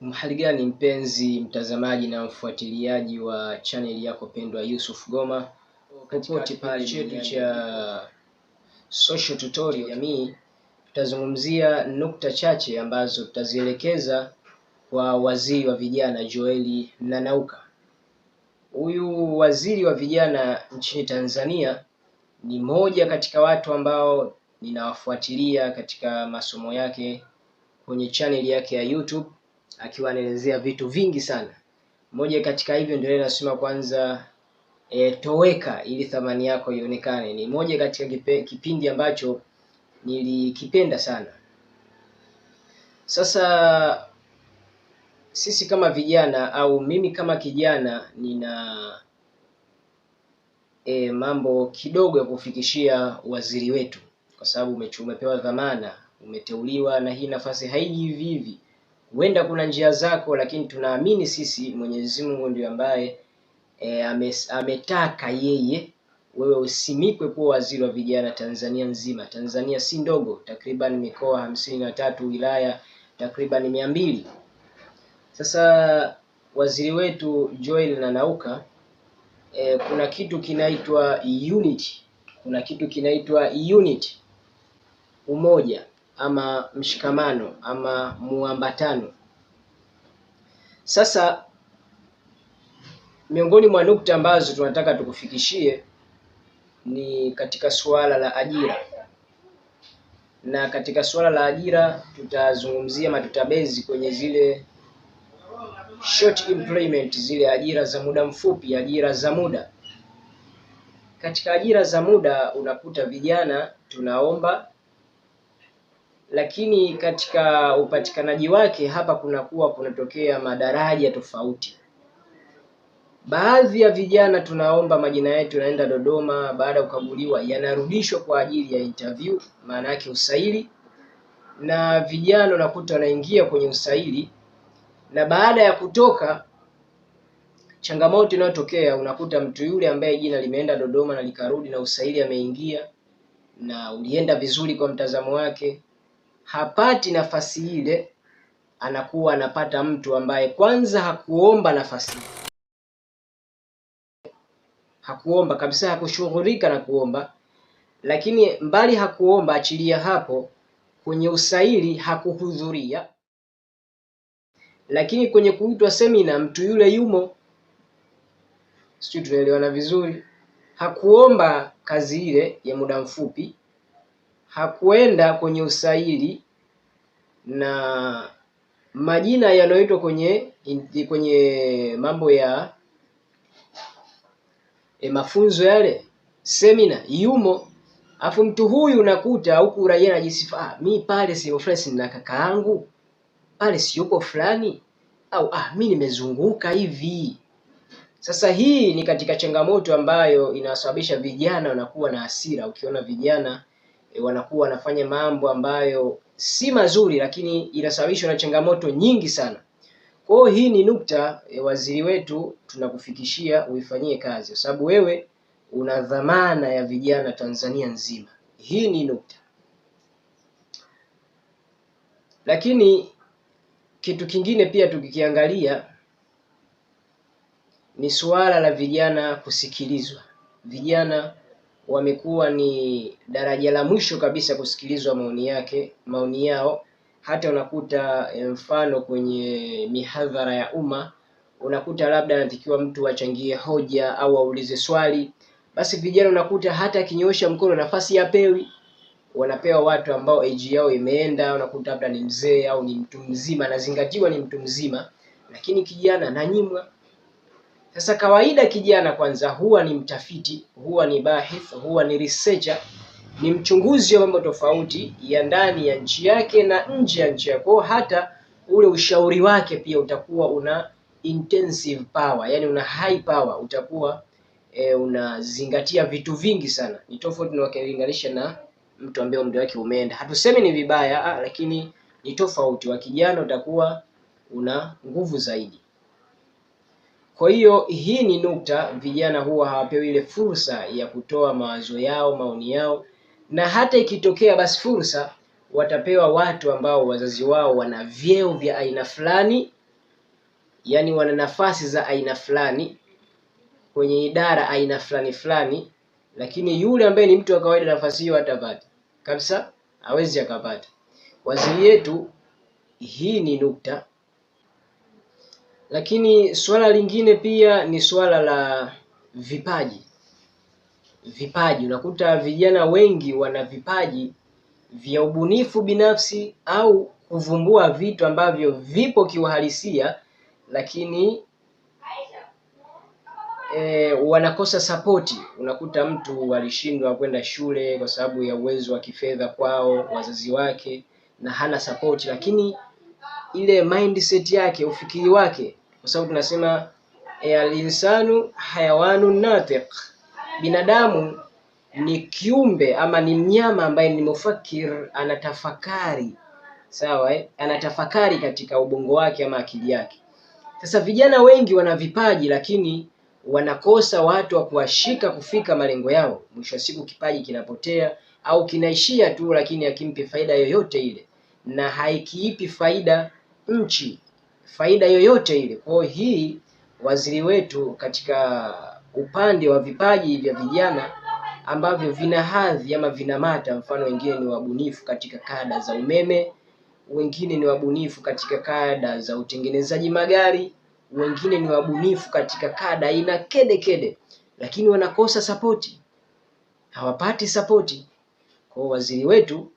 Mhali gani mpenzi mtazamaji na mfuatiliaji wa channel yako pendwa Yusuf Goma, popote pale chetu cha social tutorial jamii, tutazungumzia nukta chache ambazo tutazielekeza kwa waziri wa vijana Joel Nanauka. Huyu waziri wa vijana nchini Tanzania ni moja katika watu ambao ninawafuatilia katika masomo yake kwenye channel yake ya YouTube, akiwa anaelezea vitu vingi sana. Moja katika hivyo ndio nasema kwanza toweka ili thamani yako ionekane. Ni moja katika kipindi ambacho nilikipenda sana. Sasa sisi kama vijana au mimi kama kijana nina mambo kidogo ya kufikishia waziri wetu, kwa sababu umepewa dhamana, umeteuliwa, na hii nafasi haiji hivi hivi. Huenda kuna njia zako, lakini tunaamini sisi Mwenyezi Mungu ndiye ambaye ametaka yeye wewe usimikwe kuwa waziri wa vijana Tanzania nzima. Tanzania si ndogo, takriban mikoa 53, wilaya takriban 200. Sasa waziri wetu Joel Nanauka, kuna kitu kinaitwa unity, umoja ama mshikamano ama muambatano. Sasa miongoni mwa nukta ambazo tunataka tukufikishie ni katika suala la ajira, na katika suala la ajira tutazungumzia matutabezi kwenye zile short employment, zile ajira za muda mfupi, ajira za muda. Katika ajira za muda unakuta vijana tunaomba, lakini katika upatikanaji wake hapa kunatokea madaraja tofauti. Baadhi ya vijana tunaomba majina yetu yanaenda Dodoma, baada ya kukaguliwa yanarudishwa kwa ajili ya interview, maana yake usaili, na vijana unakuta wanaingia kwenye usaili, na baada ya kutoka, changamoto inayotokea unakuta mtu yule ambaye jina limeenda Dodoma na likarudi na usaili ameingia na ulienda vizuri kwa mtazamo wake, hapati nafasi ile. Anakuwa anapata mtu ambaye kwanza hakuomba nafasi, hakuomba kabisa, hakushughulika na kuomba. Lakini mbali hakuomba, achilia hapo, kwenye usaili hakuhudhuria, lakini kwenye kuitwa semina mtu yule yumo. Sisi tunaelewana vizuri. Hakuomba kazi ile ya muda mfupi, hakuenda kwenye usaili, na majina yanayoitwa kwenye mambo ya mafunzo yale semina yumo. Afu mtu huyu unakuta huku raia anajisifa, mi pale sio fresh na kaka yangu pale siyuko fulani, au mi nimezunguka hivi. Sasa hii ni katika changamoto ambayo inasababisha vijana wanakuwa na hasira. Ukiona vijana wanakuwa wanafanya mambo ambayo si mazuri, lakini inasababishwa na changamoto nyingi sana. Kwa hiyo hii ni nukta waziri wetu tunakufikishia uifanyie kazi, kwa sababu wewe una dhamana ya vijana Tanzania nzima. Hii ni nukta. Lakini kitu kingine pia tukikiangalia ni suala la vijana kusikilizwa. Vijana wamekuwa ni daraja la mwisho kabisa kusikilizwa maoni yao. Hata unakuta mfano kwenye mihadhara ya umma, unakuta labda anatakiwa mtu achangie hoja au aulize swali, basi vijana unakuta hata akinyosha mkono nafasi yapewi. Wanapewa watu ambao age yao imeenda, unakuta labda ni mzee au ni mtu mzima, anazingatiwa ni mtu mzima, lakini kijana ananyimwa. Sasa kawaida kijana kwanza huwa ni mtafiti, huwa ni bahith, huwa ni researcher, ni mchunguzi wa mambo tofauti ya ndani ya nchi yake na nje ya nchi yako. Hata ule ushauri wake pia utakuwa una intensive power, yani una high power, utakuwa unazingatia vitu vingi sana. Ni tofauti na ukilinganisha na mtu ambaye umri wake umeenda. Hatusemi ni vibaya, lakini ni tofauti. Wa kijana utakuwa una nguvu zaidi. Kwa hiyo hii ni nukta, vijana huwa hawapewi ile fursa ya kutoa mawazo yao, maoni yao, na hata ikitokea basi fursa, watapewa watu ambao wazazi wao wana vyeo vya aina fulani, yaani wana nafasi za aina fulani kwenye idara aina fulani fulani, lakini yule ambaye ni mtu wa kawaida nafasi hiyo hatapata kabisa, hawezi akapata. Waziri yetu, hii ni nukta. Lakini swala lingine pia ni swala la vipaji. Unakuta vijana wengi wana vipaji vya ubunifu binafsi au kuvumbua vitu ambavyo vipo kiuhalisia, lakini wanakosa sapoti. Unakuta mtu alishindwa kwenda shule kwa sababu ya uwezo wa kifedha kwao, wazazi wake, na hana sapoti, lakini ile mindset yake, ufikiri wake, kwa sababu tunasema al-insanu hayawanu natiq, binadamu ni kiumbe ama ni mnyama ambaye ni mufakir, anatafakari. Sawa, anatafakari katika ubongo wake ama akili yake. Sasa vijana wengi wana vipaji, lakini wanakosa watu wa kuwashika kufika malengo yao. Mwisho wa siku kipaji kinapotea au kinaishia tu, lakini hakimpi faida yoyote ile, na haikiipi faida nchi, faida yoyote ile. Kwa hii waziri wetu katika upande wa vipaji vya vijana ambavyo vina hadhi ama vinamata, mfano wengine ni wabunifu katika kada za umeme, wengine ni wabunifu katika kada za utengenezaji magari, wengine ni wabunifu katika kada aina kede, lakini wanakosa sapoti, hawapati sapoti. Kwa waziri wetu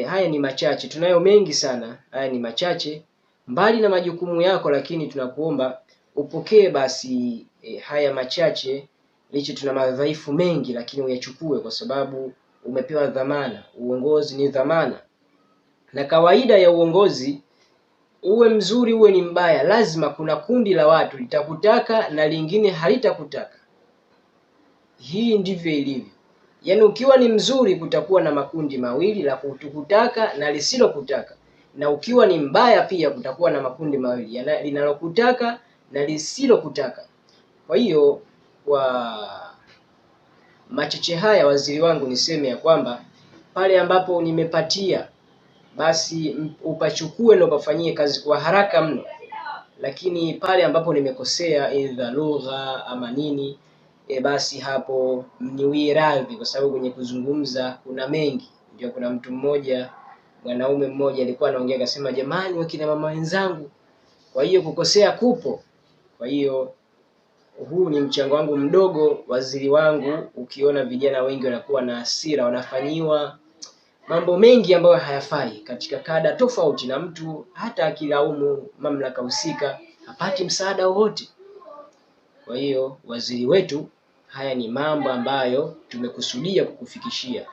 haya ni machache, tunayo mengi sana, haya ni machache mbali na majukumu yako, lakini tunakuomba upokee basi haya machache, licha tuna madhaifu mengi, lakini uyachukue kwa sababu umepewa dhamana. Uongozi ni dhamana, na kawaida ya uongozi, uwe mzuri uwe ni mbaya, lazima kuna kundi la watu litakutaka na lingine halitakutaka. Hii ndivyo ilivyo. Yaani ukiwa ni mzuri kutakuwa na makundi mawili, la kutaka na lisilokutaka, na ukiwa ni mbaya pia kutakuwa na makundi mawili, linalokutaka na lisilokutaka. Kwa hiyo kwa machache haya, waziri wangu, niseme ya kwamba pale ambapo nimepatia, basi upachukue na upafanyie kazi kwa haraka mno, lakini pale ambapo nimekosea aidha lugha ama nini, basi hapo mniwie radhi, kwa sababu kwenye kuzungumza kuna mengi. Ndio kuna mtu mmoja, mwanaume mmoja, alikuwa anaongea akasema, jamani wakina mama wenzangu. Kwa hiyo kukosea kupo. Kwa hiyo huu ni mchango wangu mdogo, waziri wangu. Ukiona vijana wengi wanakuwa na hasira, wanafanyiwa mambo mengi ambayo hayafai katika kada tofauti, na mtu hata akilaumu mamlaka husika hapati msaada wowote. Kwa hiyo waziri wetu, haya ni mambo ambayo tumekusudia kukufikishia.